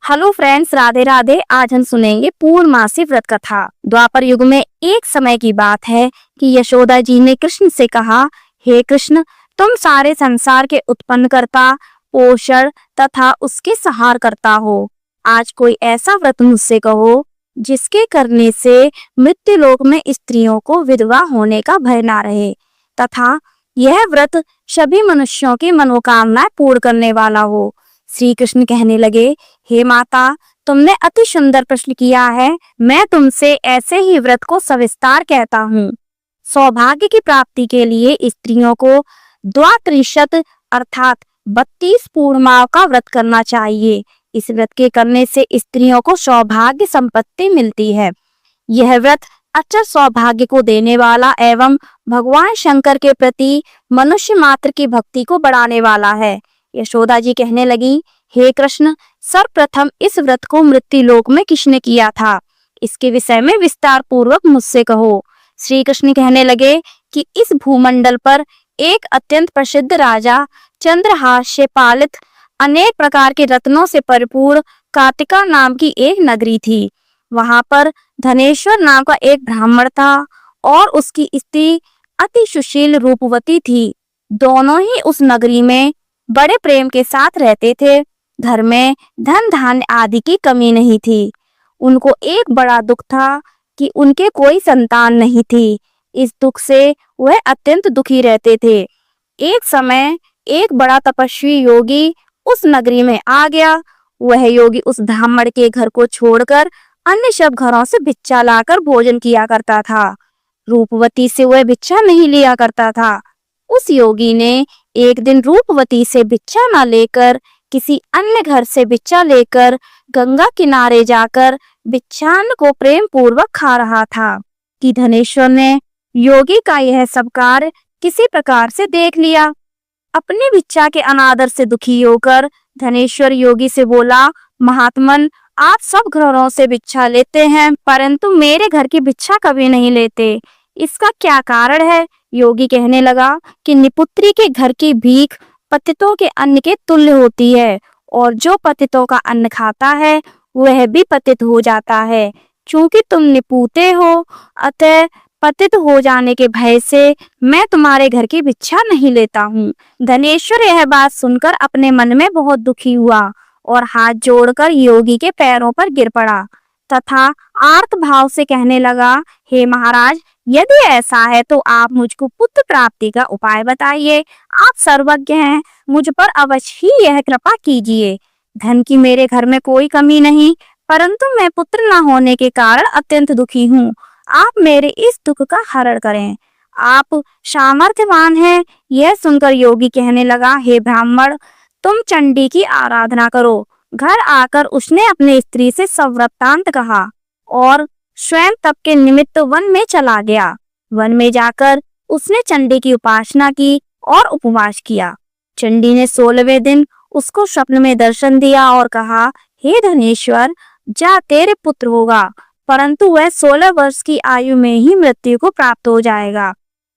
Hello friends, Radhe Radhe. आज हम सुनेंगे पूर्णमासी व्रत कथा। द्वापर युग में एक समय की बात है कि यशोदा जी ने कृष्ण से कहा, हे कृष्ण, तुम सारे संसार के उत्पन्न करता, पोषण तथा उसके सहार करता हो। आज कोई ऐसा व्रत मुझसे कहो जिसके करने से मृत्यु लोक में स्त्रियों को विधवा होने का भय ना रहे तथा यह व्रत सभी मनुष्यों की मनोकामनाएं पूर्ण करने वाला हो। श्री कृष्ण कहने लगे, हे माता, तुमने अति सुंदर प्रश्न किया है। मैं तुमसे ऐसे ही व्रत को सविस्तार कहता हूँ। सौभाग्य की प्राप्ति के लिए स्त्रियों को द्वात्रिशत अर्थात 32 पूर्णिमाओं का व्रत करना चाहिए। इस व्रत के करने से स्त्रियों को सौभाग्य संपत्ति मिलती है। यह व्रत अचर सौभाग्य को देने वाला एवं भगवान शंकर के प्रति मनुष्य मात्र की भक्ति को बढ़ाने वाला है। यशोदा जी कहने लगी, हे कृष्ण, सर्वप्रथम इस व्रत को मृत्यु लोक में किसने किया था, इसके विषय में विस्तार पूर्वक मुझसे कहो। श्री कृष्ण कहने लगे कि इस भूमंडल पर एक अत्यंत प्रसिद्ध राजा चंद्रहास से पालित अनेक प्रकार के रत्नों से परिपूर्ण कार्तिका नाम की एक नगरी थी। वहां पर धनेश्वर नाम का एक ब्राह्मण था और उसकी स्त्री अति सुशील रूपवती थी। दोनों ही उस नगरी में बड़े प्रेम के साथ रहते थे। घर में धन धान्य आदि की कमी नहीं थी। उनको एक बड़ा दुख था कि उनके कोई संतान नहीं थी। इस दुख से वह अत्यंत दुखी रहते थे। एक समय एक बड़ा तपस्वी योगी उस नगरी में आ गया। वह योगी उस ब्राह्मण के घर को छोड़कर अन्य सब घरों से भिक्षा लाकर भोजन किया करता था। रूपवती से वह भिक्षा नहीं लिया करता था। उस योगी ने एक दिन रूपवती से भिक्षा न लेकर किसी अन्य घर से भिक्षा लेकर गंगा किनारे जाकर भिक्षान्न को प्रेम पूर्वक खा रहा था कि धनेश्वर ने योगी का यह सब कार्य किसी प्रकार से देख लिया। अपनी भिक्षा के अनादर से दुखी होकर धनेश्वर योगी से बोला, महात्मन, आप सब घरों से भिक्षा लेते हैं परंतु मेरे घर की भिक्षा कभी नहीं लेते, इसका क्या कारण है? योगी कहने लगा कि निपुत्री के घर की भीख पतितों के अन्न के तुल्य होती है और जो पतितों का अन्न खाता है वह भी पतित हो जाता है। चूंकि तुम निपुते हो अतः पतित हो जाने के भय से मैं तुम्हारे घर की भिक्षा नहीं लेता हूँ। धनेश्वर यह बात सुनकर अपने मन में बहुत दुखी हुआ और हाथ जोड़कर योगी के पैरों पर गिर पड़ा तथा आर्त भाव से कहने लगा, हे महाराज, यदि ऐसा है तो आप मुझको पुत्र प्राप्ति का उपाय बताइए। आप सर्वज्ञ हैं, मुझ पर अवश्य ही यह कृपा कीजिए। धन की मेरे घर में कोई कमी नहीं परंतु मैं पुत्र न होने के कारण अत्यंत दुखी हूँ। आप मेरे इस दुख का हरण करें। आप सामर्थ्यवान हैं। यह सुनकर योगी कहने लगा, हे ब्राह्मण, तुम चंडी की आराधना करो। घर आकर उसने अपनी स्त्री से सब वृत्तांत कहा और स्वयं तप के निमित्त वन में चला गया। वन में जाकर उसने चंडी की उपासना की और उपवास किया। चंडी ने 16वें दिन उसको स्वप्न में दर्शन दिया और कहा, हे धनेश्वर, जा, तेरे पुत्र होगा परंतु वह 16 वर्ष की आयु में ही मृत्यु को प्राप्त हो जाएगा।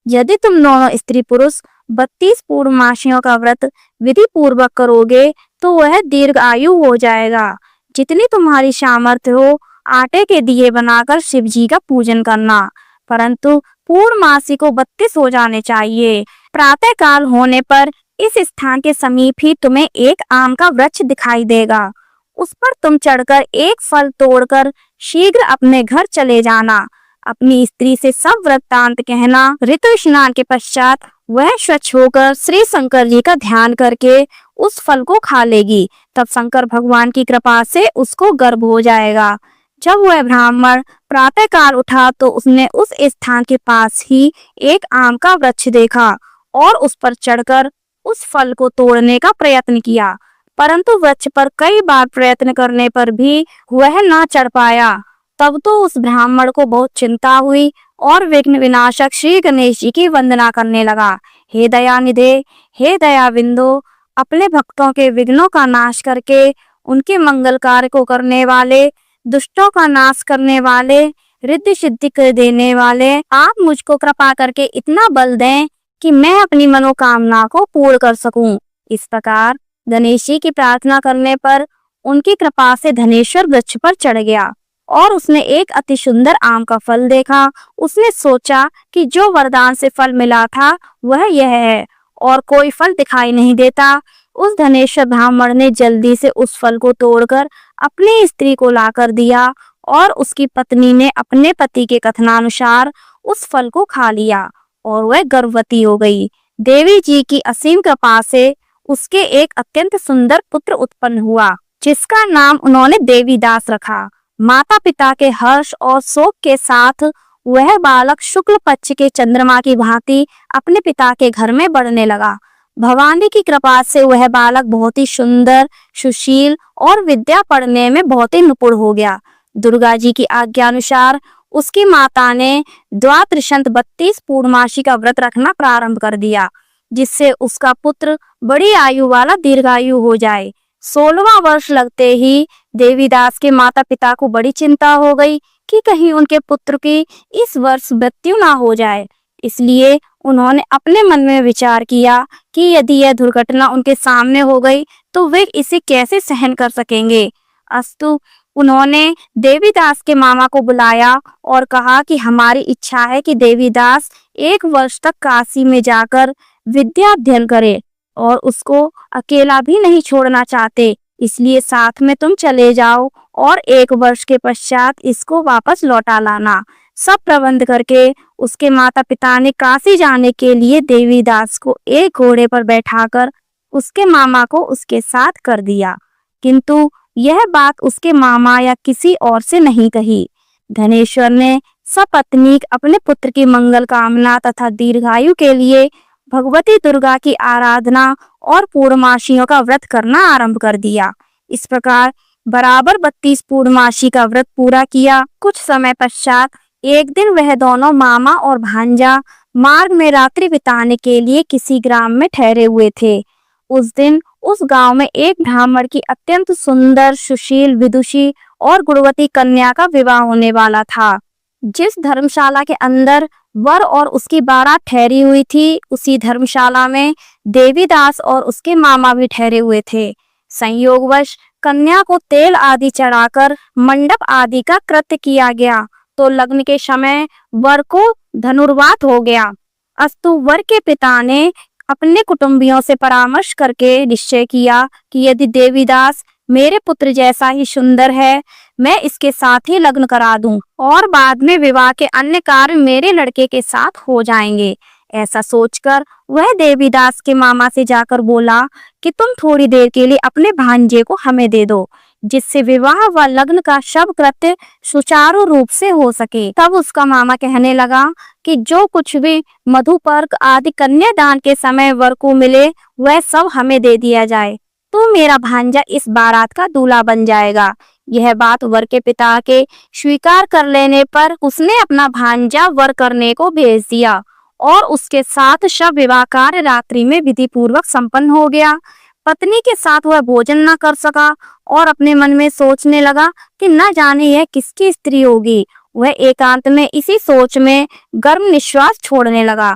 यदि तुम दोनों स्त्री पुरुष 32 पूर्णमासियों का व्रत विधि पूर्वक करोगे तो वह दीर्घ आयु हो जाएगा। जितनी तुम्हारी सामर्थ्य हो आटे के दिए बनाकर शिव जी का पूजन करना, परंतु पूर्णमासी को 32 हो जाने चाहिए। प्रातः काल होने पर इस स्थान के समीप ही तुम्हें एक आम का वृक्ष दिखाई देगा। उस पर तुम चढ़कर एक फल तोड़कर शीघ्र अपने घर चले जाना। अपनी स्त्री से सब वृत्तांत कहना। ऋतु स्नान के पश्चात वह स्वच्छ होकर श्री शंकर जी का ध्यान करके उस फल को खा लेगी। तब शंकर भगवान की कृपा से उसको गर्भ हो जाएगा। जब वह ब्राह्मण प्रातः काल उठा तो उसने उस स्थान के पास ही एक आम का वृक्ष देखा और उस पर चढ़कर उस फल को तोड़ने का प्रयत्न किया, परंतु वृक्ष पर कई बार प्रयत्न करने पर भी वह न चढ़ पाया। तब तो उस ब्राह्मण को बहुत चिंता हुई और विघ्न विनाशक श्री गणेश जी की वंदना करने लगा। हे दयानिधे, हे दयाविंदो, अपने भक्तों के विघ्नों का नाश करके उनके मंगल कार्य को करने वाले, दुष्टों का नाश करने वाले, रिद्धि सिद्धि कर देने वाले, आप मुझको कृपा करके इतना बल दें कि मैं अपनी मनोकामना को पूर्ण कर सकूं। इस प्रकार गणेश जी की प्रार्थना करने पर उनकी कृपा से धनेश्वर वृक्ष पर चढ़ गया और उसने एक अति सुंदर आम का फल देखा। उसने सोचा कि जो वरदान से फल मिला था वह यह है और कोई फल दिखाई नहीं देता। उस धनेश्वर ब्राह्मण ने जल्दी से उस फल को तोड़कर अपनी स्त्री को लाकर दिया और उसकी पत्नी ने अपने पति के कथनानुसार उस फल को खा लिया और वह गर्भवती हो गई। देवी जी की असीम कृपा से उसके एक अत्यंत सुंदर पुत्र उत्पन्न हुआ, जिसका नाम उन्होंने देवीदास रखा। माता पिता के हर्ष और शोक के साथ वह बालक शुक्ल पक्ष के चंद्रमा की भांति अपने पिता के घर में बढ़ने लगा। भवानी की कृपा से वह बालक बहुत ही सुंदर, सुशील और विद्या पढ़ने में बहुत ही निपुण हो गया। दुर्गा जी की आज्ञा अनुसार उसकी माता ने द्वादशांत 32 पूर्णमासी का व्रत रखना प्रारंभ कर दिया, जिससे उसका पुत्र बड़ी आयु वाला दीर्घायु हो जाए। 16वां वर्ष लगते ही देवीदास के माता पिता को बड़ी चिंता हो गई कि कहीं उनके पुत्र की इस वर्ष मृत्यु ना हो जाए। इसलिए उन्होंने अपने मन में विचार किया कि यदि यह दुर्घटना उनके सामने हो गई तो वे इसे कैसे सहन कर सकेंगे। अस्तु उन्होंने देवीदास के मामा को बुलाया और कहा कि हमारी इच्छा है कि देवीदास 1 वर्ष तक काशी में जाकर विद्या अध्ययन करे और उसको अकेला भी नहीं छोड़ना चाहते, इसलिए साथ में तुम चले जाओ और 1 वर्ष के पश्चात इसको वापस लौटा लाना। सब प्रबंध करके उसके माता पिता ने काशी जाने के लिए देवीदास को एक घोड़े पर बैठाकर उसके मामा को उसके साथ कर दिया, किंतु यह बात उसके मामा या किसी और से नहीं कही। धनेश्वर ने सपत्नीक अपने पुत्र की मंगल कामना तथा दीर्घायु के लिए भगवती दुर्गा की आराधना और पूर्णमासियों का व्रत करना आरंभ कर दिया। इस प्रकार बराबर 32 पूर्णमासी का व्रत पूरा किया। कुछ समय पश्चात एक दिन वह दोनों मामा और भांजा मार्ग में रात्रि बिताने के लिए किसी ग्राम में ठहरे हुए थे। उस दिन उस गांव में एक ब्राह्मण की अत्यंत सुंदर, सुशील, विदुषी और गुणवती कन्या का विवाह होने वाला था। जिस धर्मशाला के अंदर वर और उसकी बारात ठहरी हुई थी, उसी धर्मशाला में देवीदास और उसके मामा भी ठहरे हुए थे। संयोगवश कन्या को तेल आदि चढ़ाकर मंडप आदि का कृत्य किया गया तो लग्न के समय वर को धनुर्वात हो गया। अस्तु वर के पिता ने अपने कुटुंबियों से परामर्श करके निश्चय किया कि यदि देवीदास मेरे पुत्र जैसा ही सुंदर है, मैं इसके साथ ही लग्न करा दूं और बाद में विवाह के अन्य कार्य मेरे लड़के के साथ हो जाएंगे। ऐसा सोचकर वह देवीदास के मामा से जाकर बोला कि तुम थोड़ी देर के लिए अपने भांजे को हमें दे दो, जिससे विवाह व लग्न का शव कृत्य सुचारू रूप से हो सके। तब उसका मामा कहने लगा कि जो कुछ भी मधुपर्क आदि कन्यादान के समय वर को मिले वह सब हमें दे दिया जाए, तो मेरा भांजा इस बारात का दूल्हा बन जाएगा। यह बात वर के पिता के स्वीकार कर लेने पर उसने अपना भांजा वर करने को भेज दिया और उसके साथ शव विवाह कार्य रात्रि में विधि पूर्वक संपन्न हो गया। पत्नी के साथ वह भोजन न कर सका और अपने मन में सोचने लगा कि न जाने यह किसकी स्त्री होगी। वह एकांत में इसी सोच में गर्म निश्वास छोड़ने लगा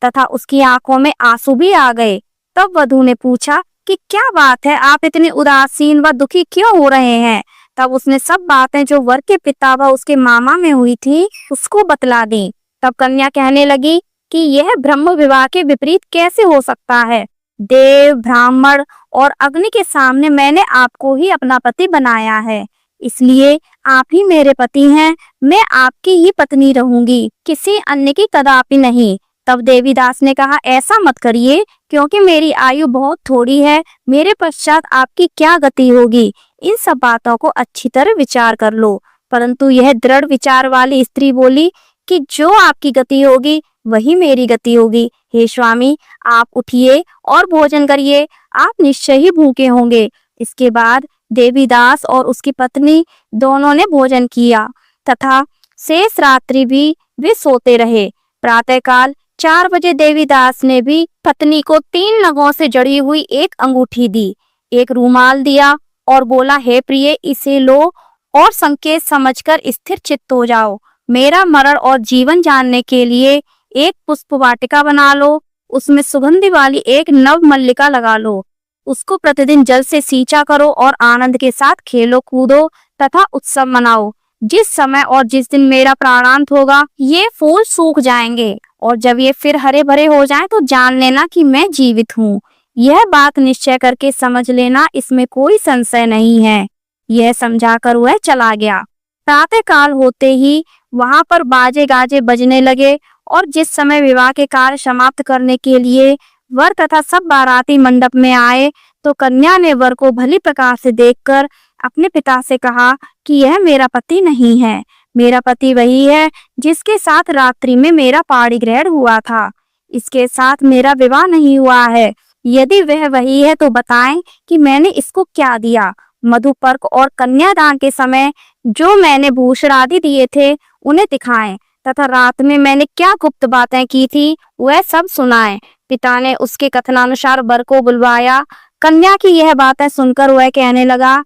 तथा उसकी आंखों में आंसू भी आ गए। तब वधू ने पूछा कि क्या बात है, आप इतने उदासीन व दुखी क्यों हो रहे हैं। तब उसने सब बातें जो वर के पिता व उसके मामा में हुई थी उसको बतला दी। तब कन्या कहने लगी कि यह ब्रह्म विवाह के विपरीत कैसे हो सकता है। देव, ब्राह्मण और अग्नि के सामने मैंने आपको ही अपना पति बनाया है, इसलिए आप ही मेरे पति हैं। मैं आपकी ही पत्नी रहूंगी, किसी अन्य की कदापि नहीं। तब देवीदास ने कहा, ऐसा मत करिए, क्योंकि मेरी आयु बहुत थोड़ी है। मेरे पश्चात आपकी क्या गति होगी, इन सब बातों को अच्छी तरह विचार कर लो। परंतु यह दृढ़ विचार वाली स्त्री बोली कि जो आपकी गति होगी वही मेरी गति होगी। हे स्वामी, आप उठिए और भोजन करिए, आप निश्चय ही भूखे होंगे। इसके बाद देवीदास और उसकी पत्नी दोनों ने भोजन किया तथा शेष रात्रि भी वे सोते रहे। प्रातःकाल 4 बजे देवीदास ने भी पत्नी को 3 नगों से जड़ी हुई एक अंगूठी दी, एक रूमाल दिया और बोला, हे प्रिय, इसे लो और संकेत समझकर स्थिर चित्त हो जाओ। मेरा मरण और जीवन जानने के लिए एक पुष्प वाटिका बना लो, उसमें सुगंधि वाली एक नव मल्लिका लगा लो उसको प्रतिदिन जल से सींचा करो और आनंद के साथ खेलो कूदो तथा उत्सव मनाओ। जिस समय और जिस दिन मेरा प्राणांत होगा ये फूल सूख जाएंगे और जब ये फिर हरे भरे हो जाएं तो जान लेना कि मैं जीवित हूँ। यह बात निश्चय करके समझ लेना, इसमें कोई संशय नहीं है। यह समझाकर वह चला गया। प्रातः काल होते ही वहां पर बाजे गाजे बजने लगे और जिस समय विवाह के कार्य समाप्त करने के लिए वर तथा सब बाराती मंडप में आए तो कन्या ने वर को भली प्रकार से देखकर अपने पिता से कहा कि यह मेरा पति नहीं है, मेरा पति वही है जिसके साथ रात्रि में मेरा पाणिग्रहण हुआ था। इसके साथ मेरा विवाह नहीं हुआ है। यदि वह वही है तो बताएं कि मैंने इसको क्या दिया। मधुपर्क और कन्यादान के समय जो मैंने भूषण आदि दिए थे उन्हें दिखाएं तथा रात में मैंने क्या गुप्त बातें की थी वह सब सुनाएं। पिता ने उसके कथनानुसार वर को बुलवाया। कन्या की यह बातें सुनकर वह कहने लगा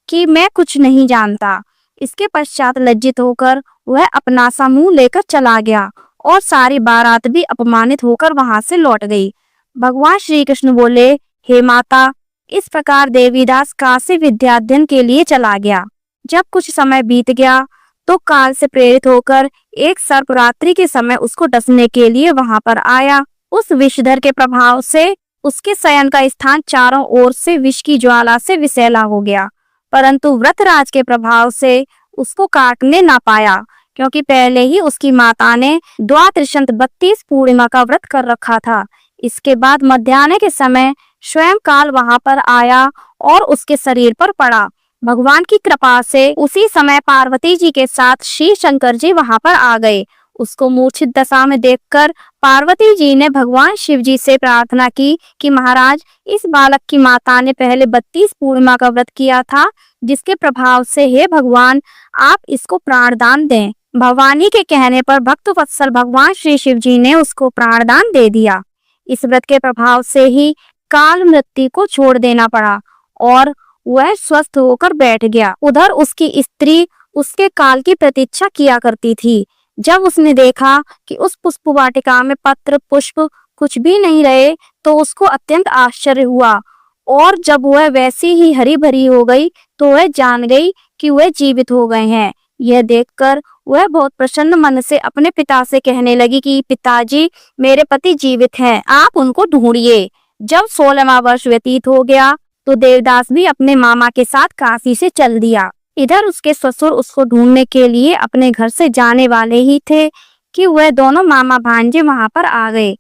कि मैं कुछ नहीं जानता। इसके पश्चात लज्जित होकर वह अपना सा मुंह लेकर चला गया और सारी बारात भी अपमानित होकर वहां से लौट गई। भगवान श्री कृष्ण बोले, हे माता, इस प्रकार देवीदास काशी विद्याध्ययन के लिए चला गया। जब कुछ समय बीत गया तो काल से प्रेरित होकर एक सर्प रात्रि के समय उसको डसने के लिए वहां पर आया। उस विषधर के प्रभाव से उसके शयन का स्थान चारों ओर से विष की ज्वाला से विषैला हो गया, परंतु व्रतराज के प्रभाव से उसको काटने ना पाया, क्योंकि पहले ही उसकी माता ने द्वात्रिशंत 32 पूर्णिमा का व्रत कर रखा था। इसके बाद मध्याह्न के समय स्वयं काल वहां पर आया और उसके शरीर पर पड़ा। भगवान की कृपा से उसी समय पार्वती जी के साथ श्री शंकर जी वहां पर आ गए। उसको मूर्छित दशा में देखकर पार्वती जी ने भगवान शिव जी से प्रार्थना की कि महाराज, इस बालक की माता ने पहले 32 पूर्णिमा का व्रत किया था, जिसके प्रभाव से हे भगवान आप इसको प्राणदान दें। भवानी के कहने पर भक्त वत्सल भगवान श्री शिव जी ने उसको प्राणदान दे दिया। इस व्रत के प्रभाव से ही काल मृत्यु को छोड़ देना पड़ा और वह स्वस्थ होकर बैठ गया। उधर उसकी स्त्री उसके काल की प्रतीक्षा किया करती थी। जब उसने देखा कि उस पुष्प वाटिका में पत्र पुष्प कुछ भी नहीं रहे तो उसको अत्यंत आश्चर्य हुआ और जब वह वैसी ही हरी भरी हो गई तो वह जान गई कि वह जीवित हो गए हैं। यह देखकर वह बहुत प्रसन्न मन से अपने पिता से कहने लगी कि पिताजी, मेरे पति जीवित हैं, आप उनको ढूंढिए। जब 16वां वर्ष व्यतीत हो गया तो देवदास भी अपने मामा के साथ काशी से चल दिया। इधर उसके ससुर उसको ढूंढने के लिए अपने घर से जाने वाले ही थे कि वह दोनों मामा भांजे वहां पर आ गए।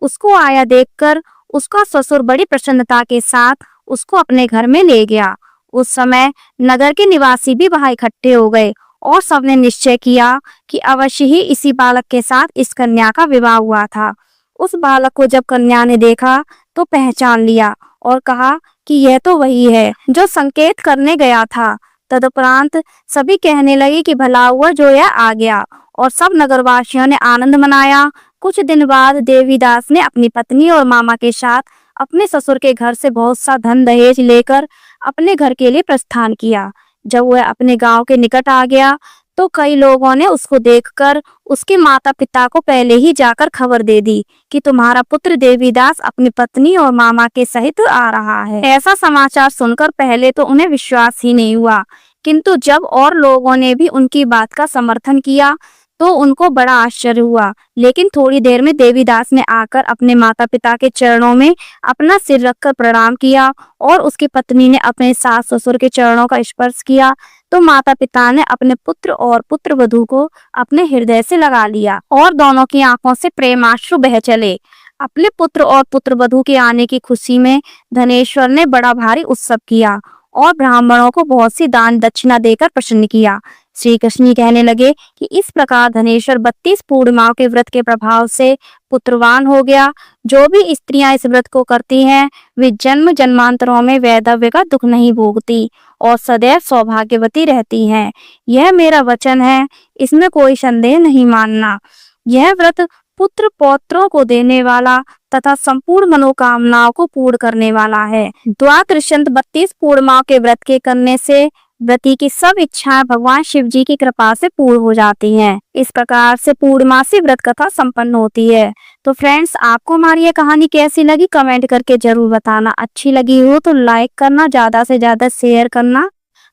उसको आया देखकर उसका ससुर बड़ी प्रसन्नता के साथ उसको अपने घर में ले गया। उस समय नगर के निवासी भी वहां इकट्ठे हो गए और सबने निश्चय किया कि अवश्य ही इसी बालक के साथ इस कन्या का विवाह हुआ था। उस बालक को जब कन्या ने देखा तो पहचान लिया और कहा कि यह तो वही है जो संकेत करने गया था। तदुपरांत सभी कहने लगे कि भला हुआ जो यह आ गया और सब नगरवासियों ने आनंद मनाया। कुछ दिन बाद देवीदास ने अपनी पत्नी और मामा के साथ अपने ससुर के घर से बहुत सा धन दहेज लेकर अपने घर के लिए प्रस्थान किया। जब वह अपने गांव के निकट आ गया तो कई लोगों ने उसको देखकर उसके माता पिता को पहले ही जाकर खबर दे दी कि तुम्हारा पुत्र देवीदास अपनी पत्नी और मामा के सहित आ रहा है। ऐसा समाचार सुनकर पहले तो उन्हें विश्वास ही नहीं हुआ, किंतु जब और लोगों ने भी उनकी बात का समर्थन किया तो उनको बड़ा आश्चर्य हुआ। लेकिन थोड़ी देर में देवीदास ने आकर अपने माता पिता के चरणों में अपना सिर रखकर प्रणाम किया और उसकी पत्नी ने अपने सास ससुर के चरणों का स्पर्श किया तो माता पिता ने अपने पुत्र और पुत्र वधू को अपने हृदय से लगा लिया और दोनों की आंखों से प्रेमाश्रु बह चले। अपने पुत्र और पुत्र वधू के आने की खुशी में धनेश्वर ने बड़ा भारी उत्सव किया और ब्राह्मणों को बहुत सी दान दक्षिणा देकर प्रसन्न किया। श्री कृष्ण कहने लगे कि इस प्रकार धनेश्वर 32 पूर्णिमाओं के व्रत के प्रभाव से पुत्रवान हो गया। जो भी स्त्रियां इस व्रत को करती हैं वे जन्म जन्मांतरों में वैधव्य का दुख नहीं भोगती और सदैव सौभाग्यवती रहती हैं। यह मेरा वचन है, इसमें कोई संदेह नहीं मानना। यह व्रत पुत्र पौत्रों को देने वाला तथा संपूर्ण मनोकामनाओं को पूर्ण करने वाला है। द्वादशांत 32 पूर्णिमाओं के व्रत के करने से व्रती की सब इच्छाएं भगवान शिव जी की कृपा से पूर्ण हो जाती हैं। इस प्रकार से पूर्णमासी व्रत कथा संपन्न होती है। तो फ्रेंड्स, आपको हमारी ये कहानी कैसी लगी कमेंट करके जरूर बताना। अच्छी लगी हो तो लाइक करना, ज्यादा से ज्यादा शेयर करना,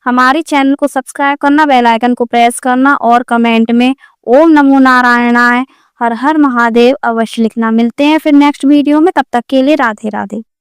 हमारे चैनल को सब्सक्राइब करना, बेल आइकन को प्रेस करना और कमेंट में ओम नमो नारायणाय, हर हर महादेव अवश्य लिखना। मिलते हैं फिर नेक्स्ट वीडियो में, तब तक के लिए राधे राधे।